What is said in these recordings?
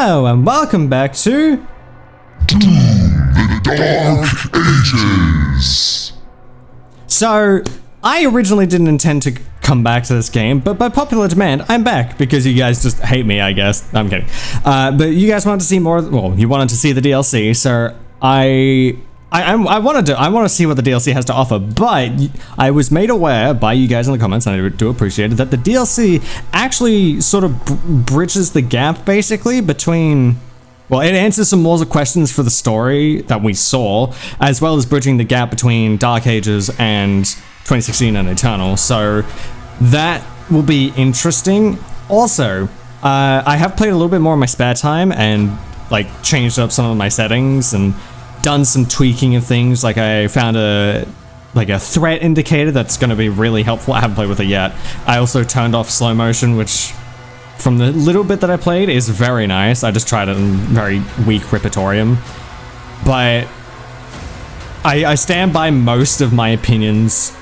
Hello and welcome back to The Dark Ages. So, I originally didn't intend to come back to this game, but by popular demand, I'm back because you guys just hate me, I guess. I'm kidding. But you guys wanted to see more, well, you wanted to see the DLC, so I want to see what the DLC has to offer, but I was made aware by you guys in the comments, and I do appreciate it, that the DLC actually sort of bridges the gap, basically, between, well, it answers some more questions for the story that we saw, as well as bridging the gap between Dark Ages and 2016 and Eternal, so that will be interesting. Also, I have played a little bit more in my spare time, and, like, changed up some of my settings, and done some tweaking of things. Like I found a threat indicator that's going to be really helpful. I haven't played with it yet. I also turned off slow motion, which from the little bit that I played is very nice. I just tried it in very weak Repertorium, but I stand by most of my opinions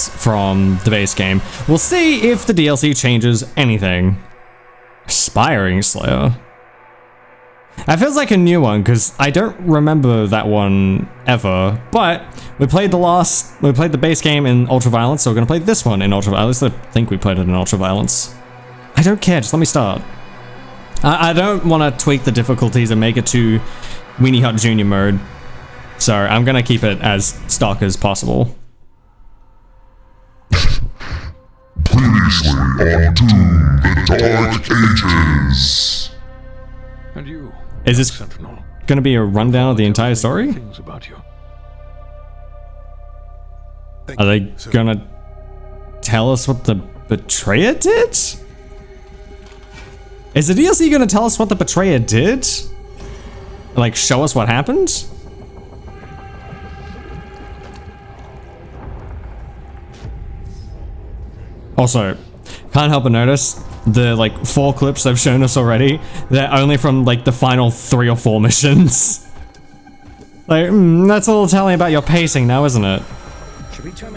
from the base game. We'll see if the DLC changes anything. Aspiring Slayer. That feels like a new one, because I don't remember that one ever, but we played the base game in Ultraviolence, so we're gonna play this one in Ultraviolence. I think we played it in Ultraviolence. I don't care, just let me start. I don't want to tweak the difficulties and make it to Weenie Hut Junior mode, so I'm gonna keep it as stock as possible. Previously on Doom, the Dark Ages. And you, Is this Sentinel, gonna be a rundown of the entire story? things about you. Are they gonna tell us what the Betrayer did? Is the DLC gonna tell us what the Betrayer did? Like, show us what happened? Also, can't help but notice the, like, 4 clips they've shown us already, they're only from, like, the final 3 or 4 missions. Like, that's a little telling about your pacing now, isn't it?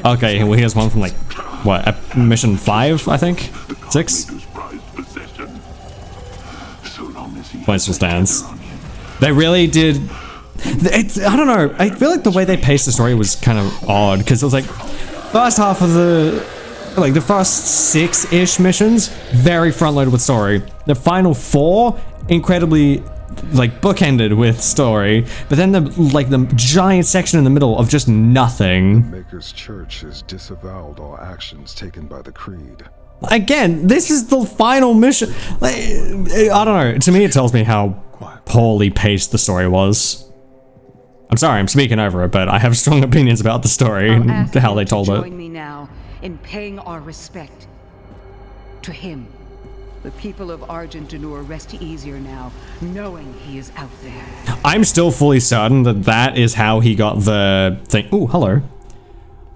Okay, well, here's one from, like, what, mission 5, I think? 6? Points for stands. They really did... I don't know, I feel like the way they paced the story was kind of odd, because it was, like, first half of the... Like, the first 6-ish missions, very front-loaded with story. The final 4, incredibly, like, bookended with story. But then the giant section in the middle of just nothing. Maker's Church has disavowed all actions taken by the Creed. Again, this is the final mission. Like, I don't know. To me, it tells me how poorly paced the story was. I'm sorry, I'm speaking over it, but I have strong opinions about the story and how they told it. Join me now in paying our respect to him. The people of Argent-Denur rest easier now, knowing he is out there. I'm still fully certain that that is how he got the thing. Ooh, hello.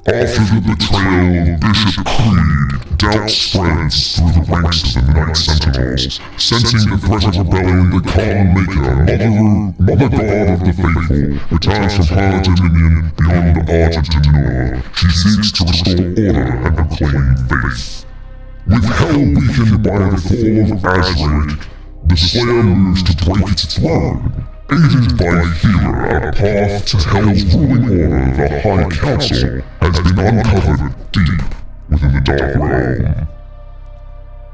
After the betrayal of Bishop Creed, doubt spreads through the ranks of the Night Sentinels. Sensing the threat of rebellion, the Khan Maker, Mother God of the Faithful, returns from her dominion beyond Argent-Denur. She seeks to restore order and proclaim faith. With hell weakened by the fall of Azraid, the Slayer moves to break its throne. Aided by Hera, a path to Hell's ruling order, the High Council, has been uncovered deep within the Dark Realm.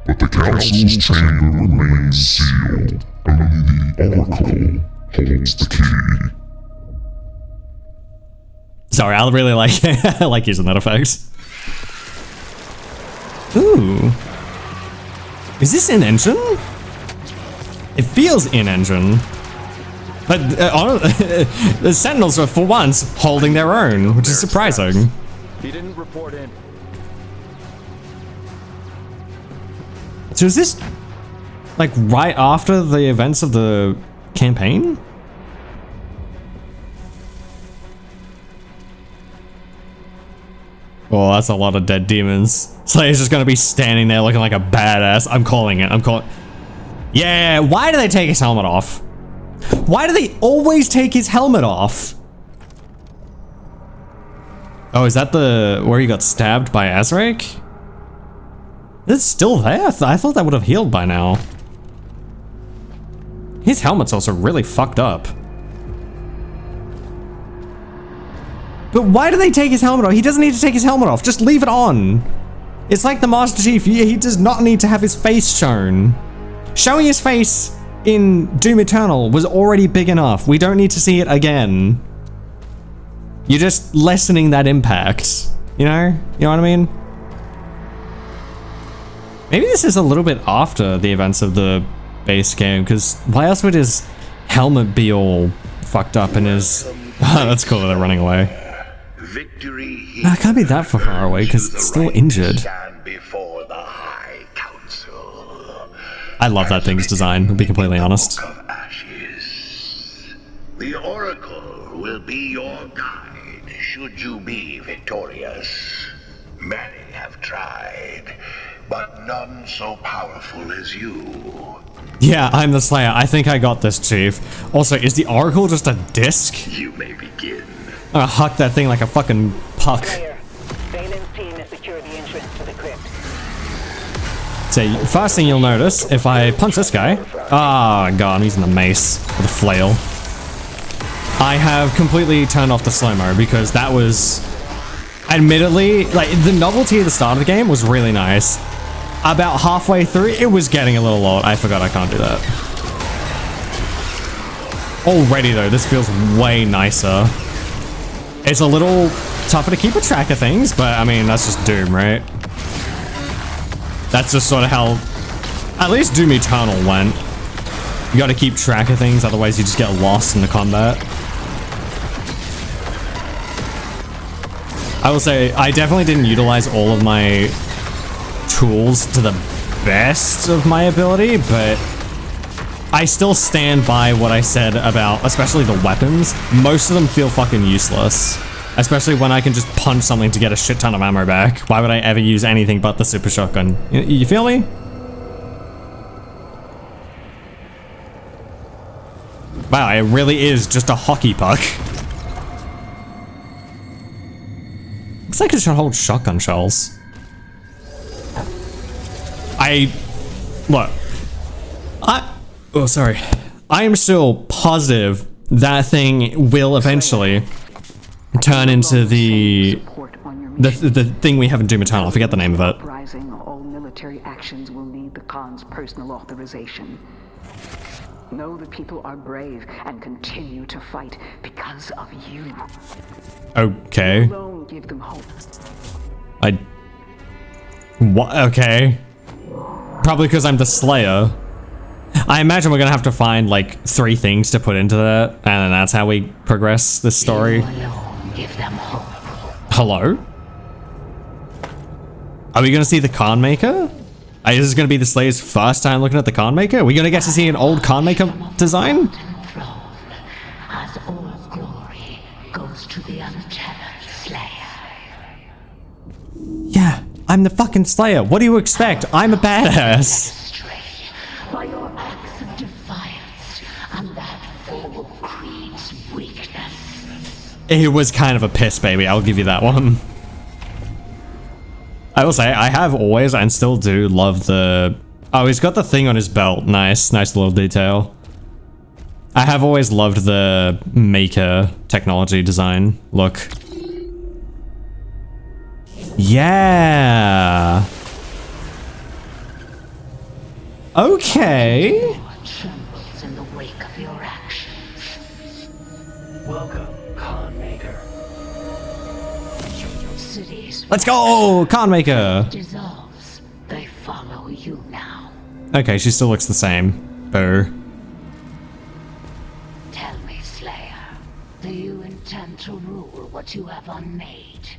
But the Council's chamber remains sealed. Only the Oracle holds the key. Sorry, I really like I like using that effect. Ooh. Is this in-engine? It feels in-engine. But the Sentinels are, for once, holding their own, which is surprising. He didn't report in. So is this, like, right after the events of the campaign? Oh, that's a lot of dead demons. Slayer's just gonna be standing there looking like a badass. I'm calling it. Yeah, why do they take his helmet off? Why do they always take his helmet off? Oh, is that where he got stabbed by Azraik? It's still there? I thought that would have healed by now. His helmet's also really fucked up. But why do they take his helmet off? He doesn't need to take his helmet off. Just leave it on. It's like the Master Chief. He does not need to have his face shown. Showing his face in Doom Eternal was already big enough. We don't need to see it again. You're just lessening that impact. You know what I mean? Maybe this is a little bit after the events of the base game, because why else would his helmet be all fucked up and his... That's cool that they're running away. Victory No, it can't be that far away, because it's still injured. before the High Council. I love that thing's design, to be completely honest. Book of Ashes. The Oracle will be your guide, should you be victorious. Many have tried, but none so powerful as you. Yeah, I'm the Slayer. I think I got this, Chief. Also, is the Oracle just a disc? You may begin. I'm gonna huck that thing like a fucking puck. Valen's team has secured the entrance to the crypt. So, first thing you'll notice, if I punch this guy... Ah, God, I'm using the mace with a flail. I have completely turned off the slow-mo because that was... Admittedly, like, the novelty at the start of the game was really nice. About halfway through, it was getting a little old. I forgot I can't do that. Already, though, this feels way nicer. It's a little tougher to keep a track of things, but, I mean, that's just Doom, right? That's just sort of how... At least Doom Eternal went. You gotta keep track of things, otherwise you just get lost in the combat. I will say, I definitely didn't utilize all of my tools to the best of my ability, but I still stand by what I said about, especially the weapons. Most of them feel fucking useless, especially when I can just punch something to get a shit ton of ammo back. Why would I ever use anything but the super shotgun? You feel me? Wow, it really is just a hockey puck. Looks like it should hold shotgun shells. Oh, sorry. I am still positive that thing will eventually turn into the thing we have in Doom Eternal. I forget the name of it. Uprising, all military actions will need the Khan's personal authorization. Know the people are brave and continue to fight because of you. Okay. You alone give them hope. What? Okay. Probably because I'm the Slayer. I imagine we're gonna have to find like 3 things to put into that, and then that's how we progress this story. You alone give them hope. Hello? Are we gonna see the Khan Maker? Is this gonna be the Slayer's first time looking at the Khan Maker? Are we gonna get to see an old Khan Maker design? As all glory goes to the untethered Slayer. Yeah, I'm the fucking Slayer. What do you expect? I'm a badass. By your acts of defiance and that foul creed's weakness. It was kind of a piss baby, I'll give you that one. I will say, I have always and still do love the... Oh, he's got the thing on his belt. Nice, nice little detail. I have always loved the Maker technology design look. Yeah. Okay. Trembles in the wake of your actions. Welcome, Khan Maker. Cities Let's go, Khan Maker. dissolves. They follow you now. Okay, she still looks the same. Boo. Tell me, Slayer, do you intend to rule what you have unmade?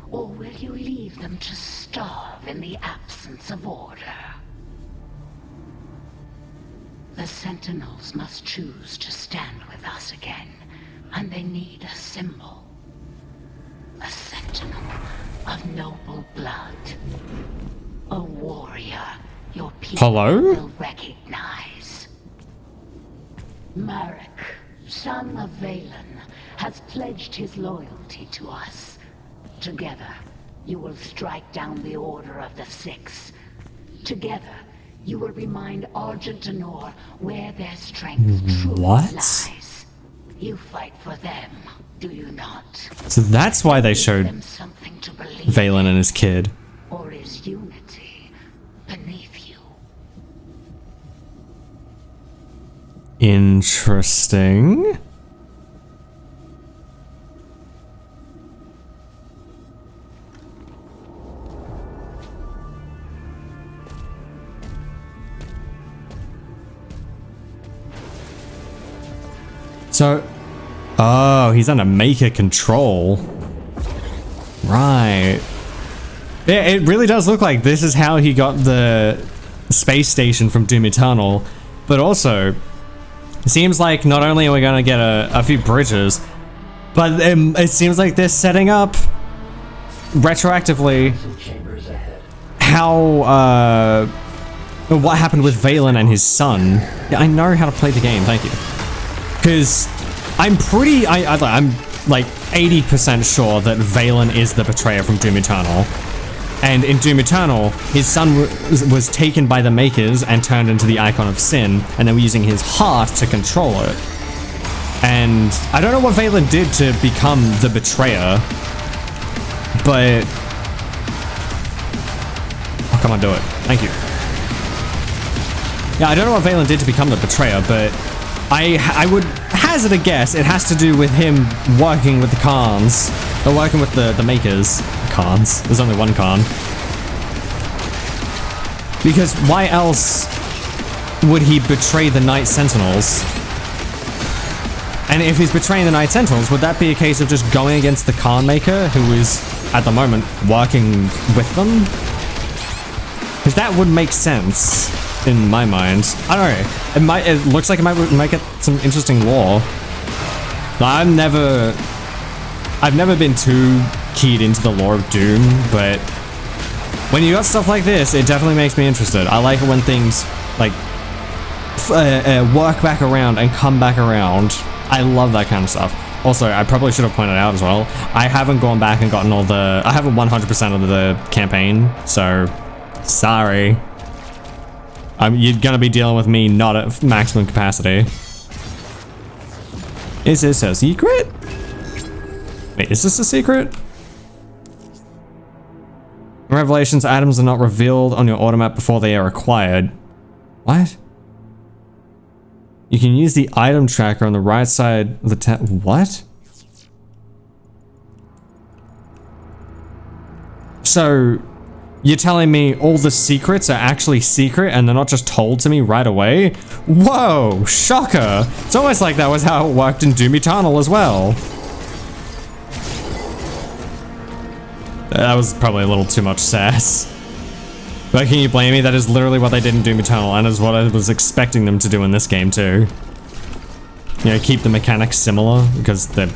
Or will you leave them to starve in the absence of order? The Sentinels must choose to stand with us again, and they need a symbol. A sentinel of noble blood. A warrior your people will recognize. Marek, son of Valen, has pledged his loyalty to us. Together, you will strike down the Order of the Six. Together, you will remind Argent and Nor where their strength truly What? lies. You fight for them, do you not? So that's why they Give showed them something to believe Valen and his kid. or is unity beneath you? Interesting. So, oh, he's under maker control. Right. Yeah, it really does look like this is how he got the space station from Doom Eternal, but also, it seems like not only are we going to get a few bridges, but it seems like they're setting up retroactively how, what happened with Valen and his son. Yeah, I know how to play the game, thank you. Because I'm like 80% sure that Valen is the betrayer from Doom Eternal. And in Doom Eternal, his son was taken by the Makers and turned into the Icon of Sin, and they were using his heart to control it. And I don't know what Valen did to become the betrayer, but... Oh, come on, do it. Thank you. Yeah, I don't know what Valen did to become the betrayer, but I would hazard a guess it has to do with him working with the Khans, or working with the Makers. Khans. There's only one Khan. Because why else would he betray the Night Sentinels? And if he's betraying the Night Sentinels, would that be a case of just going against the Khan Maker, who is, at the moment, working with them? Because that would make sense, in my mind. I don't know. It looks like it might get some interesting lore. I've never been too keyed into the lore of Doom, but when you got stuff like this, it definitely makes me interested. I like it when things like work back around and come back around. I love that kind of stuff. Also, I probably should have pointed out as well, I haven't gone back and gotten I haven't 100% of the campaign, so sorry. You're gonna be dealing with me not at maximum capacity. Is this a secret? Wait, is this a secret? In Revelations, items are not revealed on your automap before they are acquired. What? You can use the item tracker on the right side of the tab. What? So, you're telling me all the secrets are actually secret and they're not just told to me right away? Whoa, shocker. It's almost like that was how it worked in Doom Eternal as well. That was probably a little too much sass. But can you blame me? That is literally what they did in Doom Eternal, and is what I was expecting them to do in this game too. You know, keep the mechanics similar, because they're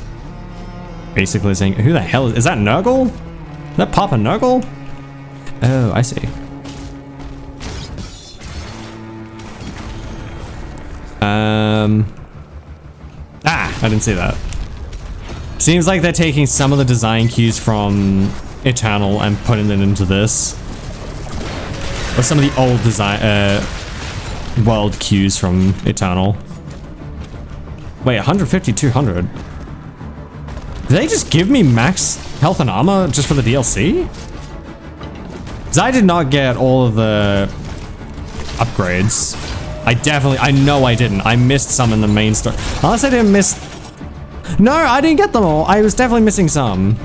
basically saying, who the hell is that Nurgle? Is that Papa Nurgle? Oh, I see. I didn't see that. Seems like they're taking some of the design cues from Eternal and putting it into this. Or some of the old design, world cues from Eternal. Wait, 150, 200? Did they just give me max health and armor just for the DLC? Because I did not get all of the upgrades. I know I didn't. I missed some in the main story. Unless I didn't miss... No, I didn't get them all. I was definitely missing some.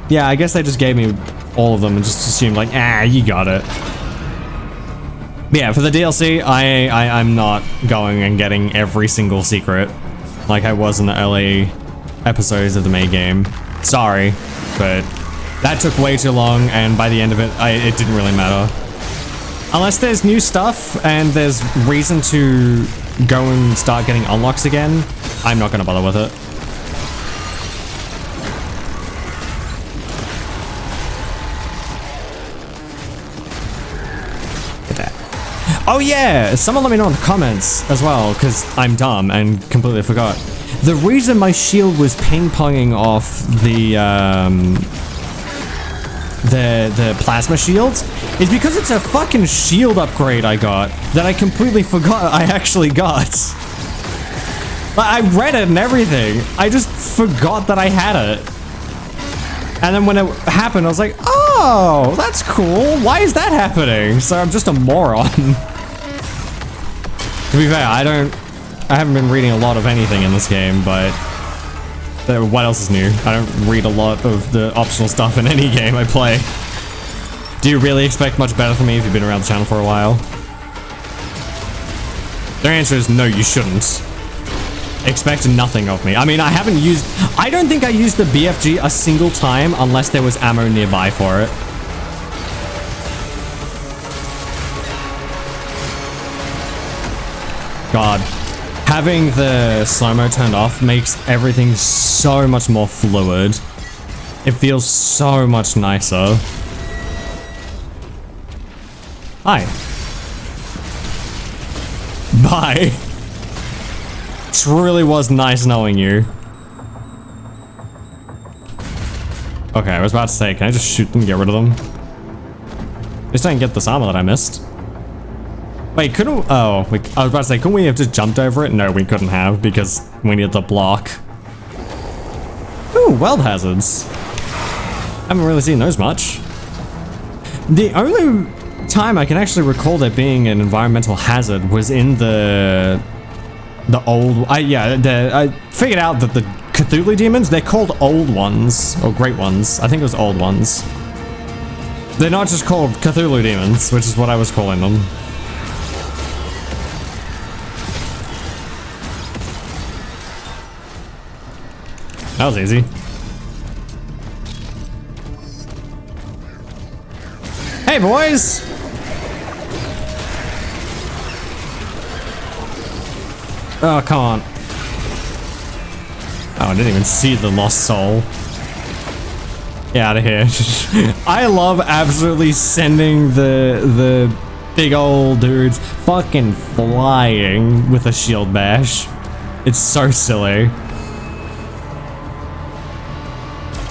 Yeah, I guess they just gave me all of them and just assumed like, you got it. But yeah, for the DLC, I'm not going and getting every single secret like I was in the early episodes of the main game. Sorry, but that took way too long, and by the end of it, it didn't really matter. Unless there's new stuff and there's reason to go and start getting unlocks again, I'm not gonna bother with it. Oh yeah, someone let me know in the comments as well, because I'm dumb and completely forgot. The reason my shield was ping-ponging off the the plasma shields is because it's a fucking shield upgrade I got that I completely forgot I actually got. I read it and everything. I just forgot that I had it. And then when it happened, I was like, oh, that's cool. Why is that happening? So I'm just a moron. To be fair, I haven't been reading a lot of anything in this game, but what else is new? I don't read a lot of the optional stuff in any game I play. Do you really expect much better from me if you've been around the channel for a while? Their answer is no, you shouldn't. Expect nothing of me. I mean, I don't think I used the BFG a single time unless there was ammo nearby for it. God. Having the slow-mo turned off makes everything so much more fluid. It feels so much nicer. Hi. Bye. Truly was nice knowing you. Okay, I was about to say, can I just shoot them and get rid of them? Just don't get this armor that I missed. Wait, couldn't... Oh, I was about to say, couldn't we have just jumped over it? No, we couldn't have, because we needed the block. Ooh, weld hazards. Haven't really seen those much. The only time I can actually recall there being an environmental hazard was in the old... I figured out that the Cthulhu demons, they're called Old Ones, or Great Ones. I think it was Old Ones. They're not just called Cthulhu demons, which is what I was calling them. That was easy. Hey, boys! Oh, come on. Oh, I didn't even see the lost soul. Get out of here. I love absolutely sending the big old dudes fucking flying with a shield bash. It's so silly.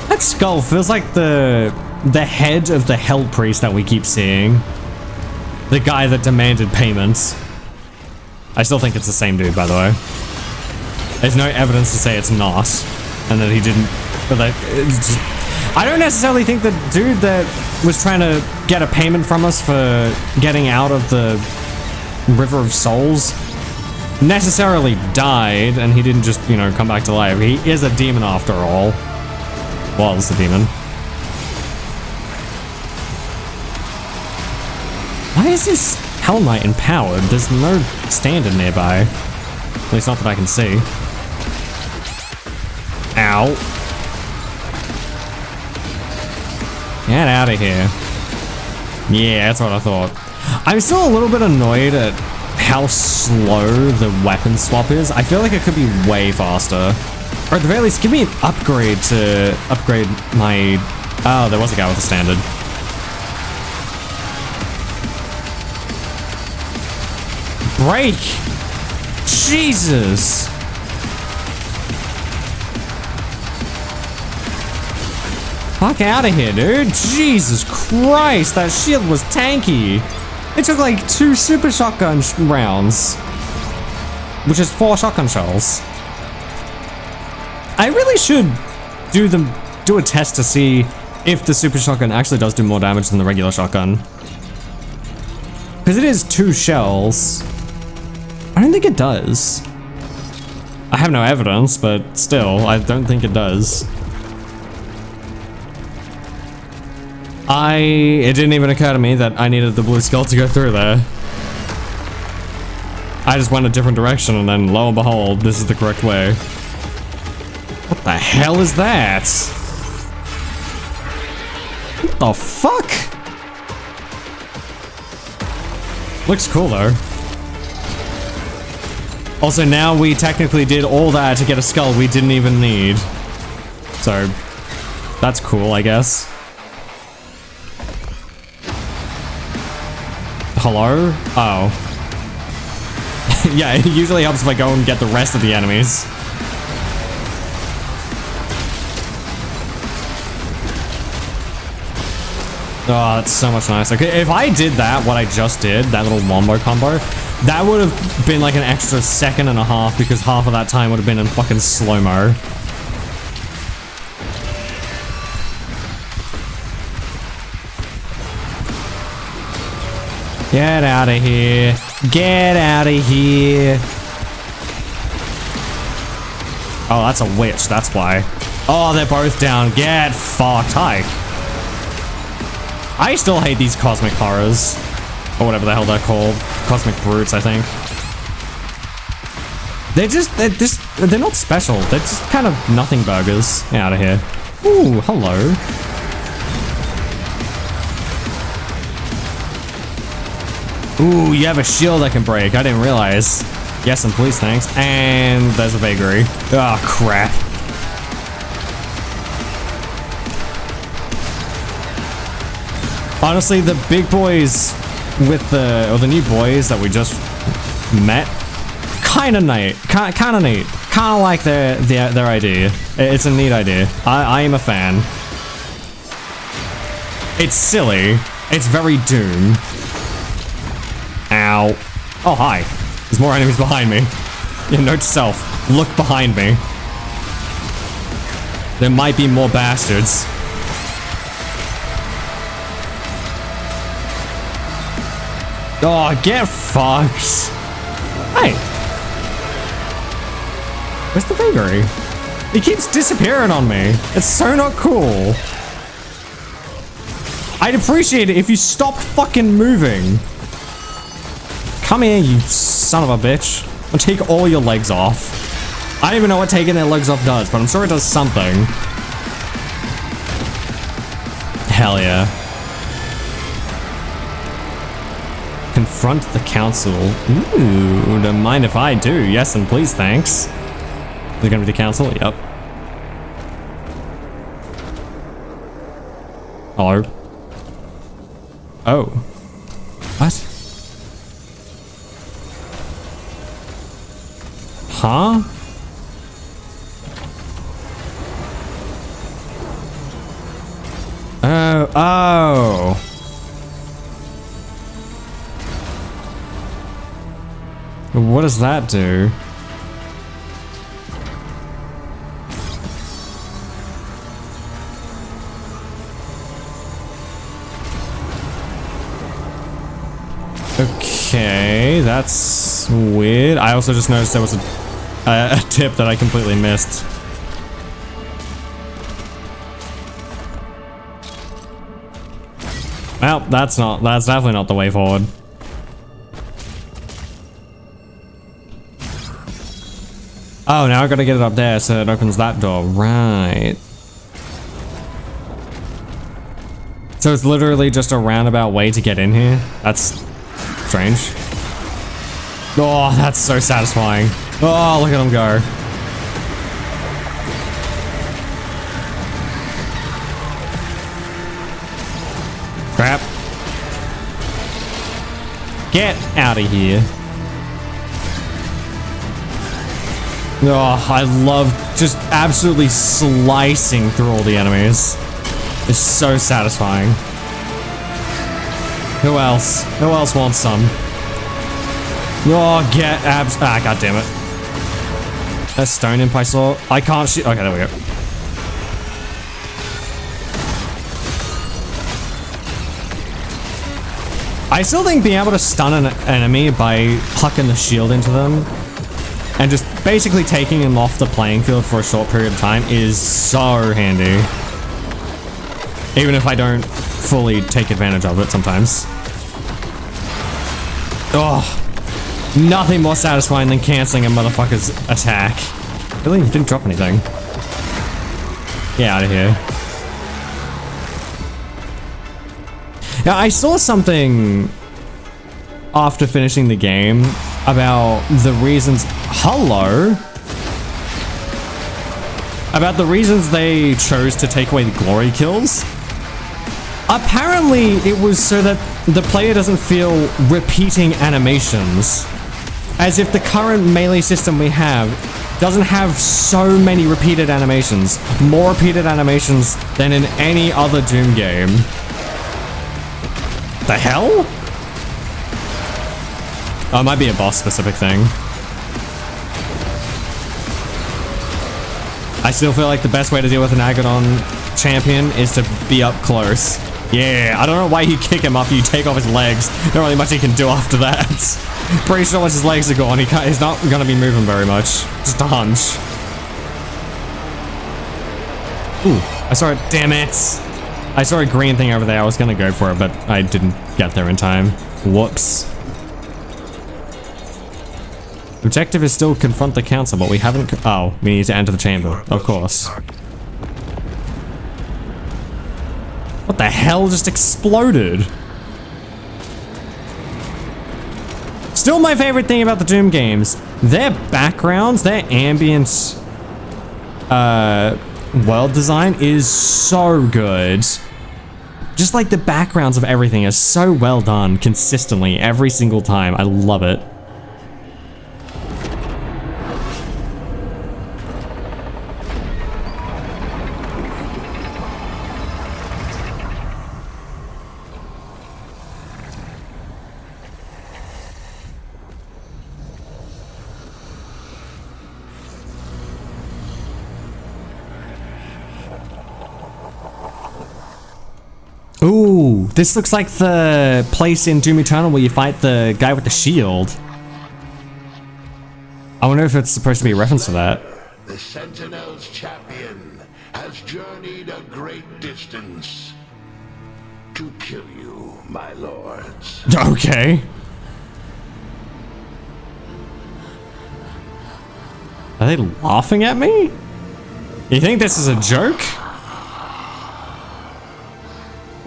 That skull feels like the head of the Hell Priest that we keep seeing. The guy that demanded payments. I still think it's the same dude, by the way. There's no evidence to say it's not, and that he didn't. But I don't necessarily think the dude that was trying to get a payment from us for getting out of the River of Souls necessarily died, and he didn't just, you know, come back to life. He is a demon after all. Was a demon. Why is this Hell Knight empowered? There's no standard nearby. At least not that I can see. Ow. Get out of here. Yeah, that's what I thought. I'm still a little bit annoyed at how slow the weapon swap is. I feel like it could be way faster. Or at the very least, give me an upgrade to upgrade my... Oh, there was a guy with a standard. Break! Jesus! Fuck out of here, dude. Jesus Christ, that shield was tanky. It took like 2 super shotgun rounds. Which is 4 shotgun shells. I really should do a test to see if the super shotgun actually does do more damage than the regular shotgun. Because it is 2 shells. I don't think it does. I have no evidence, but still, I don't think it does. It didn't even occur to me that I needed the blue skull to go through there. I just went a different direction, and then lo and behold, this is the correct way. What the hell is that? What the fuck? Looks cool though. Also, now we technically did all that to get a skull we didn't even need. So, that's cool, I guess. Hello? Oh. Yeah, it usually helps if I go and get the rest of the enemies. Oh, that's so much nicer. Okay, if I did that, what I just did, that little wombo combo, that would have been like an extra second and a half because half of that time would have been in fucking slow-mo. Get out of here. Get out of here. Oh, that's a witch, that's why. Oh, they're both down. Get fucked. Hi. I still hate these cosmic horrors. Or whatever the hell they're called. Cosmic brutes, I think. They're not special. They're just kind of nothing burgers. Get out of here. Ooh, hello. Ooh, you have a shield that can break. I didn't realize. Yes, and please, thanks. And there's a vagary. Oh, crap. Honestly, the big boys with the new boys that we just met, kind of neat. Kind of neat. Kind of like their idea. It's a neat idea. I am a fan. It's silly. It's very Doom. Ow. Oh, hi. There's more enemies behind me. Yeah, note to self. Look behind me. There might be more bastards. Oh, get fucked. Hey. Where's the vagary? He keeps disappearing on me. It's so not cool. I'd appreciate it if you stopped fucking moving. Come here, you son of a bitch. I'll take all your legs off. I don't even know what taking their legs off does, but I'm sure it does something. Hell yeah. Confront the council. Ooh, don't mind if I do. Yes, and please, thanks. Is it gonna be the council? Yep. Hello? Oh. What? Huh? Oh. What does that do? Okay, that's weird. I also just noticed there was a tip that I completely missed. Well, that's definitely not the way forward. Oh, now I gotta get it up there so it opens that door. Right. So it's literally just a roundabout way to get in here? That's strange. Oh, that's so satisfying. Oh, look at him go. Crap. Get out of here. Oh, I love just absolutely slicing through all the enemies. It's so satisfying. Who else? Who else wants some? Oh, get abs. Ah, god damn it. That stone imp I saw. I can't shoot. Okay, there we go. I still think being able to stun an enemy by hucking the shield into them and just basically taking them off the playing field for a short period of time is so handy. Even if I don't fully take advantage of it sometimes. Oh, nothing more satisfying than canceling a motherfucker's attack. Really? He didn't drop anything. Get out of here. Now, I saw something after finishing the game about the reasons... Hello? About the reasons they chose to take away the glory kills. Apparently, it was so that the player doesn't feel repeating animations. As if the current melee system we have doesn't have so many repeated animations. More repeated animations than in any other Doom game. The hell? Oh, it might be a boss specific thing. I still feel like the best way to deal with an Agadon champion is to be up close. Yeah, I don't know why you kick him after you take off his legs. Not really much he can do after that. Pretty sure once his legs are gone, he's not gonna be moving very much. Just a hunch. Ooh, I saw it. Damn it. I saw a green thing over there. I was gonna go for it, but I didn't get there in time. Whoops. Objective is still confront the council, but we haven't. Oh, we need to enter the chamber. Of course. What the hell just exploded? Still my favorite thing about the Doom games. Their backgrounds, their ambient world design is so good. Just like the backgrounds of everything is so well done consistently every single time. I love it. Ooh, this looks like the place in Doom Eternal where you fight the guy with the shield. I wonder if it's supposed to be a reference to that. The Sentinel's champion has journeyed a great distance to kill you, my lords. Okay. Are they laughing at me? You think this is a joke?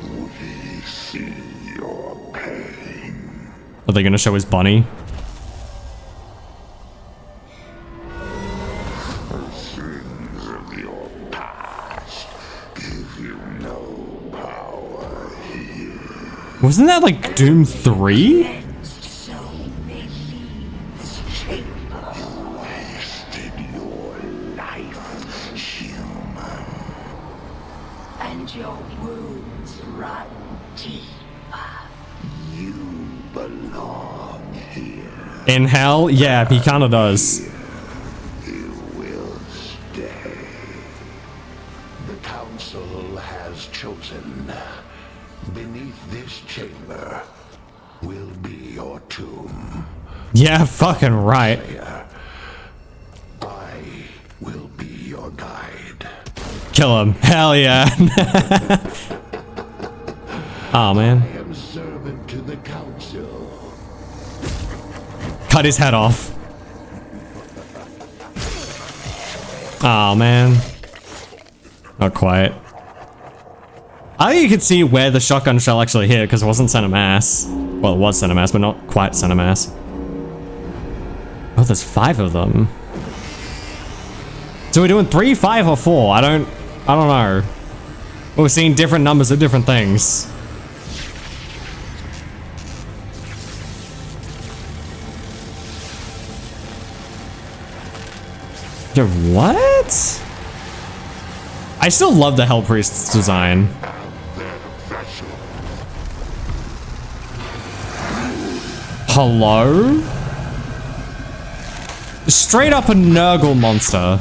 We see your pain. Are they gonna show his bunny? The sins of your past give you no power here. Wasn't that like Doom 3? So they leave this chamber. Wasted your life, human. And your wounds run deeper. You belong here. In hell? Yeah, he kinda does. You will stay. The council has chosen. Beneath this chamber will be your tomb. Yeah, fucking right. I will be your guide. Kill him. Hell yeah. Oh man. I am servant to the council. Cut his head off. Oh man. Not quite. I think you could see where the shotgun shell actually hit because it wasn't center mass. Well, it was center mass, but not quite center mass. Oh, there's 5 of them. So we're doing 3, 5, or 4? I don't know. We're seeing different numbers of different things. Yo, what? I still love the Hell Priest's design. Hello? Straight up a Nurgle monster.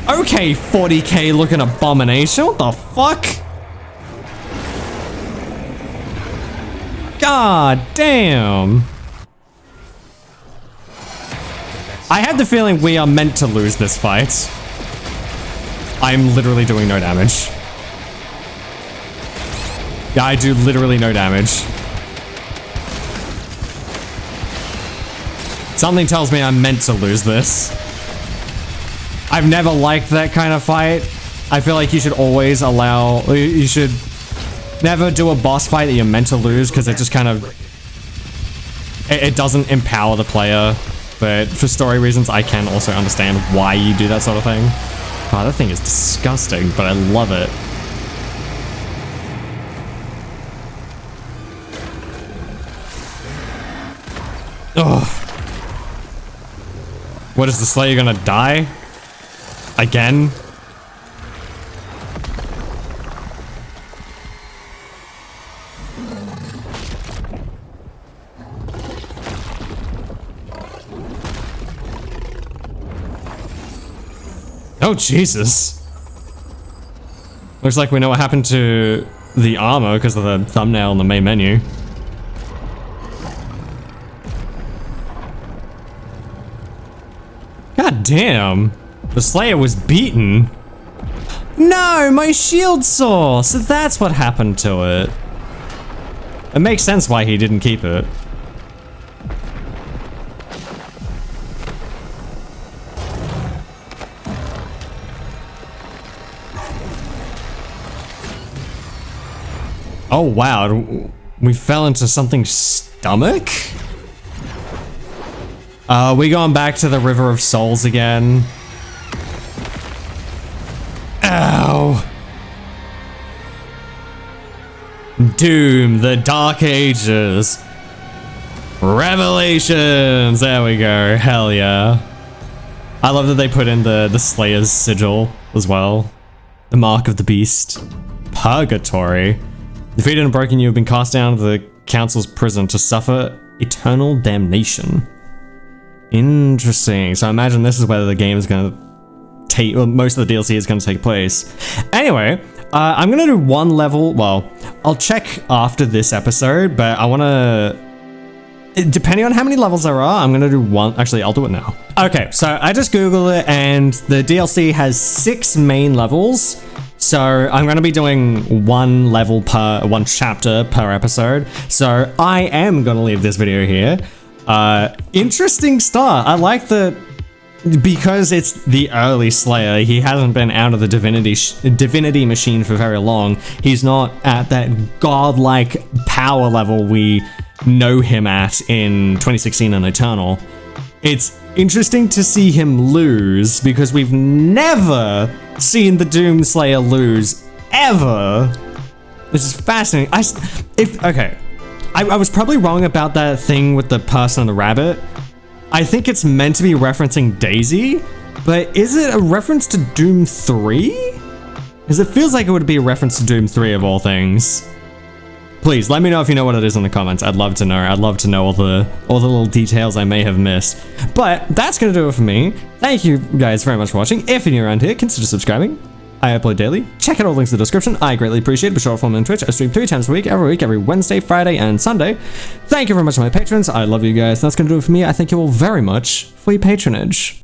Okay, 40k looking abomination. What the fuck? God damn. I had the feeling we are meant to lose this fight. I'm literally doing no damage. Yeah, I do literally no damage. Something tells me I'm meant to lose this. I've never liked that kind of fight. I feel like you should always allow... You should never do a boss fight that you're meant to lose because it just kind of... It doesn't empower the player. But for story reasons, I can also understand why you do that sort of thing. Oh, that thing is disgusting, but I love it. Ugh. What is the Slayer gonna die? Again? Oh, Jesus. Looks like we know what happened to the armor because of the thumbnail on the main menu. God damn. The Slayer was beaten. No, my shield saw. So that's what happened to it. It makes sense why he didn't keep it. Oh wow, we fell into something's stomach? We going back to the River of Souls again. Ow. Doom, the Dark Ages. Revelations, there we go, hell yeah. I love that they put in the Slayer's sigil as well. The Mark of the Beast. Purgatory. Defeated and broken, you have been cast down to the Council's prison to suffer eternal damnation. Interesting. So I imagine this is where the game is going to take, well, most of the DLC is going to take place. Anyway, I'm going to do one level. Well, I'll check after this episode, but I want to, depending on how many levels there are, I'm going to do one. Actually, I'll do it now. Okay, so I just Googled it and the DLC has 6 main levels. So I'm going to be doing one chapter per episode. So I am going to leave this video here. Interesting start. I like that because it's the early Slayer. He hasn't been out of the divinity machine for very long. He's not at that godlike power level we know him at in 2016 and Eternal. It's interesting to see him lose because we've never seen the Doomslayer lose ever. This is fascinating. I was probably wrong about that thing with the person and the rabbit. I think it's meant to be referencing Daisy, but is it a reference to Doom 3? Because it feels like it would be a reference to Doom 3 of all things. Please let me know if you know what it is in the comments. I'd love to know. I'd love to know all the little details I may have missed. But that's gonna do it for me. Thank you guys very much for watching. If you're new around here, consider subscribing. I upload daily. Check out all the links in the description. I greatly appreciate it. Be sure to follow me on Twitch. I stream 3 times a week, every Wednesday, Friday, and Sunday. Thank you very much to my patrons. I love you guys. That's gonna do it for me. I thank you all very much for your patronage.